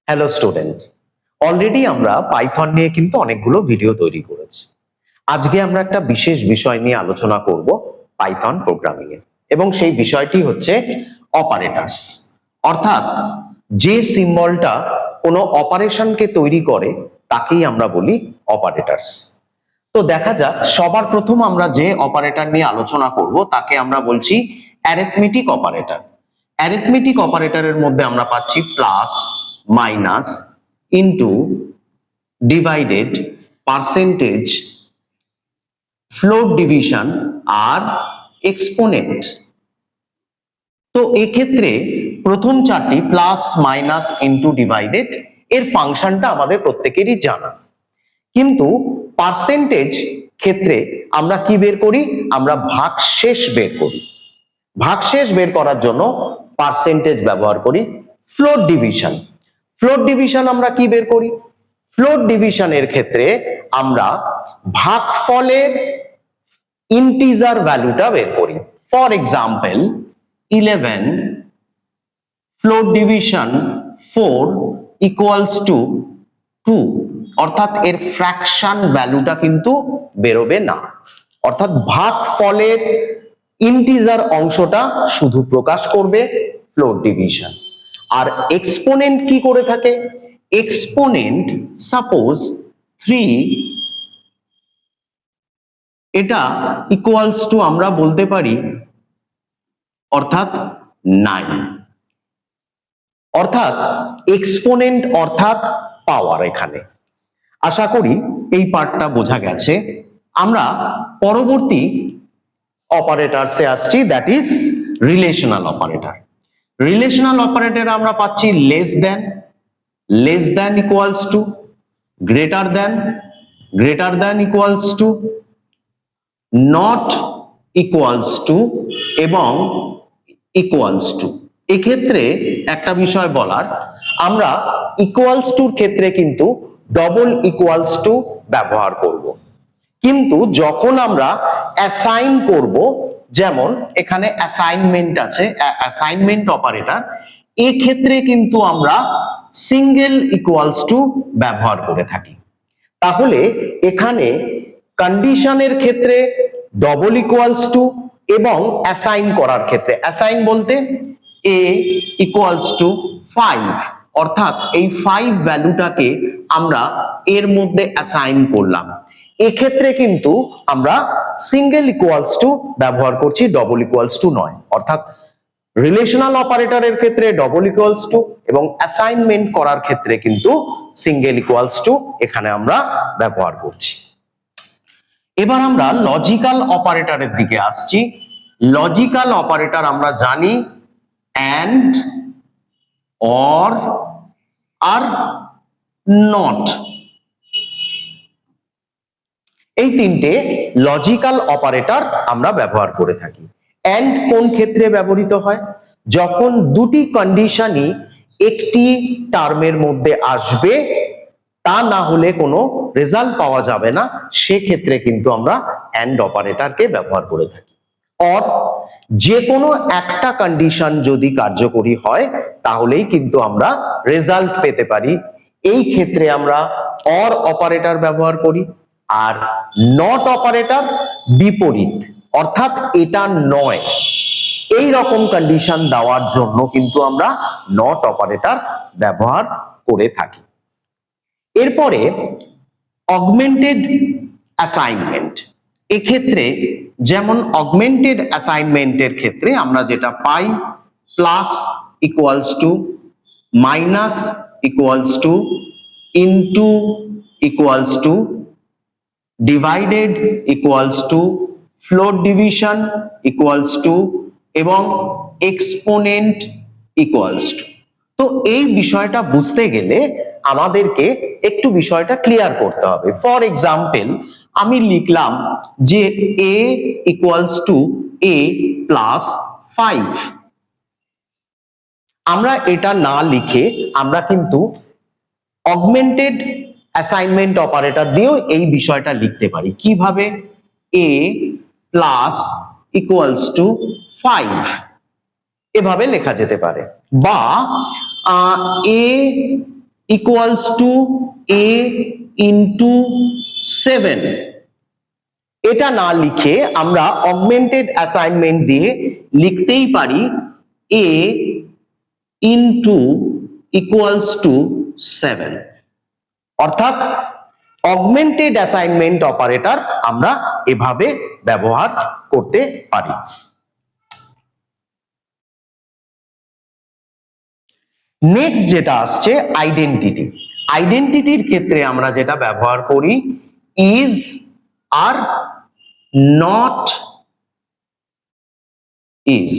Hello student, already আমরা Python নিয়ে কিন্তু অনেকগুলো ভিডিও তৈরি করেছি। আজকে আমরা একটা বিশেষ বিষয় নিয়ে আলোচনা করব পাইথন প্রোগ্রামিং এ, এবং সেই বিষয়টি হচ্ছে অপারেটরস। অর্থাৎ যে সিম্বলটা কোনো অপারেশনকে তৈরি করে তাকেই আমরা বলি অপারেটরস। তো দেখা যাক, সবার প্রথম আমরা যে অপারেটর নিয়ে আলোচনা করব তাকে আমরা বলছি অ্যারিথমেটিক অপারেটর। অ্যারিথমেটিক অপারেটরের মধ্যে আমরা পাচ্ছি plus, minus, into, divided, percentage, float division আর এক্সপোনেন্ট। তো এক্ষেত্রে প্রথম চারটি প্লাস, মাইনাস, ইনটু, ডিভাইডেড এর ফাংশনটা আমাদের প্রত্যেকেরই জানা, কিন্তু পার্সেন্টেজ ক্ষেত্রে আমরা কি বের করি? আমরা ভাগশেষ বের করি। ভাগশেষ বের করার জন্য পার্সেন্টেজ ব্যবহার করি। ফ্লোট ডিভিশন, ফ্লোট ডিভিশন আমরা কি বের করি? ফ্লোট ডিভিশনের ক্ষেত্রে আমরা ভাগফলের ইন্টিজার ভ্যালুটা বের করি। For example 11 float division 4 equals to 2, অর্থাৎ এর ফ্র্যাকশন ভ্যালুটা কিন্তু বেরোবে না, অর্থাৎ ভাগফলের ইন্টিজার অংশটা শুধু প্রকাশ করবে ফ্লোট ডিভিশন। আর এক্সপোনেন্ট কি করে থাকে? এক্সপোনেন্ট সাপোজ 3, এটা ইকুয়ালস টু আমরা বলতে পারি অর্থাৎ 9, অর্থাৎ এক্সপোনেন্ট অর্থাৎ পাওয়ার। এখানে আশা করি এই পার্টটা বোঝা গেছে। আমরা পরবর্তী অপারেটরসে আসছি, that is relational operator. Relational operator আমরা পাচ্ছি less than equals to, greater than equals to, not equals to এবং ইকুয়ালস টু। এক্ষেত্রে একটা বিষয় বলার, আমরা ইকুয়ালস টুর ক্ষেত্রে কিন্তু ডবল ইকুয়ালস টু ব্যবহার করব, কিন্তু যখন আমরা অ্যাসাইন করব, যেমন এখানে অ্যাসাইনমেন্ট আছে, অ্যাসাইনমেন্ট অপারেটর, এই ক্ষেত্রে কিন্তু আমরা সিঙ্গেল ইকুয়ালস টু ব্যবহার করে থাকি। তাহলে এখানে কন্ডিশনের ক্ষেত্রে ডবল ইকুয়ালস টু, এবং অ্যাসাইন করার ক্ষেত্রে, অ্যাসাইন বলতে a ইকুয়ালস টু 5, অর্থাৎ এই 5 ভ্যালুটাকে আমরা এর মধ্যে অ্যাসাইন করলাম। এক্ষেত্রে কিন্তু আমরা সিঙ্গেল ইকুয়ালস টু ব্যবহার করছি, ডবল ইকুয়ালস টু নয়। অর্থাৎ রিলেশনাল অপারেটরের ক্ষেত্রে ডবল ইকুয়ালস টু, এবং অ্যাসাইনমেন্ট করার ক্ষেত্রে কিন্তু সিঙ্গেল ইকুয়ালস টু এখানে আমরা ব্যবহার করছি। এবার আমরা লজিক্যাল অপারেটরের দিকে আসছি। লজিক্যাল অপারেটর আমরা জানি and, or আর not, এই তিনটে লজিক্যাল অপারেটর আমরা ব্যবহার করে থাকি। and কোন ক্ষেত্রে ব্যবহৃত হয়? যখন দুটি কন্ডিশনই একটি টার্মের মধ্যে আসবে, তা না হলে কোনো রেজাল্ট পাওয়া যাবে না, সেক্ষেত্রে কিন্তু আমরা and অপারেটরকে ব্যবহার করে থাকি। or যে কোনো একটা কন্ডিশন যদি কার্যকরী হয় তাহলেই কিন্তু আমরা রেজাল্ট পেতে পারি, এই ক্ষেত্রে আমরা or অপারেটর ব্যবহার করি। আর নট অপারেটর বিপরীত, অর্থাৎ এটা নয়, এই রকম কন্ডিশন দেওয়ার জন্য কিন্তু আমরা নট অপারেটর ব্যবহার করে থাকি। এরপরে অগমেন্টেড অ্যাসাইনমেন্ট। এক্ষেত্রে যেমন অগমেন্টেড অ্যাসাইনমেন্টের ক্ষেত্রে আমরা যেটা পাই, plus equals to, minus equals to, into equals to, divided equals to, float division equals to এবং এক্সপোনেন্ট ইকুয়ালস টু। তো এই বিষয়টা বুঝতে গেলে আমাদেরকে একটু বিষয়টা ক্লিয়ার করতে হবে। ফর এক্সাম্পল আমি লিখলাম যে a equals to a plus 5। আমরা এটা না লিখে আমরা কিন্তু অগমেন্টেড অ্যাসাইনমেন্ট অপারেটর দিয়েও এই বিষয়টা লিখতে পারি। কিভাবে? a প্লাস ইকুয়ালস টু 5 এভাবে লেখা যেতে পারে, বা a equals to a into 7, এটা না লিখে আমরা অগমেন্টেড অ্যাসাইনমেন্ট দিয়ে লিখতেই পারি a ইন্টু ইকুয়ালস টু 7, অর্থাৎ অগমেন্টেড অ্যাসাইনমেন্ট অপারেটর আমরা এভাবে ব্যবহার করতে পারি। নেক্সট যেটা আসছে আইডেন্টিটি। আইডেন্টিটির ক্ষেত্রে আমরা যেটা ব্যবহার করি ইজ আর নট ইজ,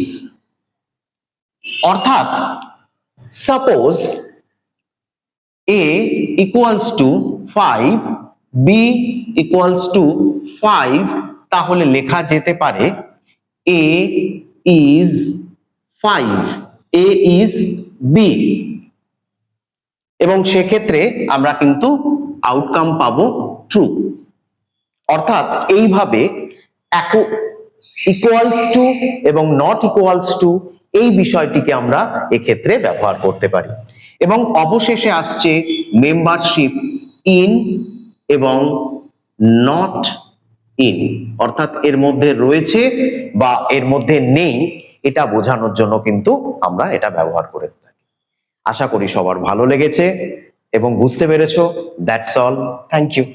অর্থাৎ suppose a equals to 5, b equals to 5, তাহলে লেখা যেতে পারে a is 5, a is b, এবং সেক্ষেত্রে আমরা কিন্তু আউটকাম পাবো ট্রু। অর্থাৎ এইভাবে ইকুয়ালস টু এবং নট ইকুয়ালস টু এই বিষয়টিকে আমরা এক্ষেত্রে ব্যবহার করতে পারি। এবং অবশেষে আসছে মেম্বারশিপ ইন এবং নট ইন, অর্থাৎ এর মধ্যে রয়েছে বা এর মধ্যে নেই এটা বোঝানোর জন্য কিন্তু আমরা এটা ব্যবহার করে থাকি। আশা করি সবার ভালো লেগেছে এবং বুঝতে পেরেছো। That's all, thank you.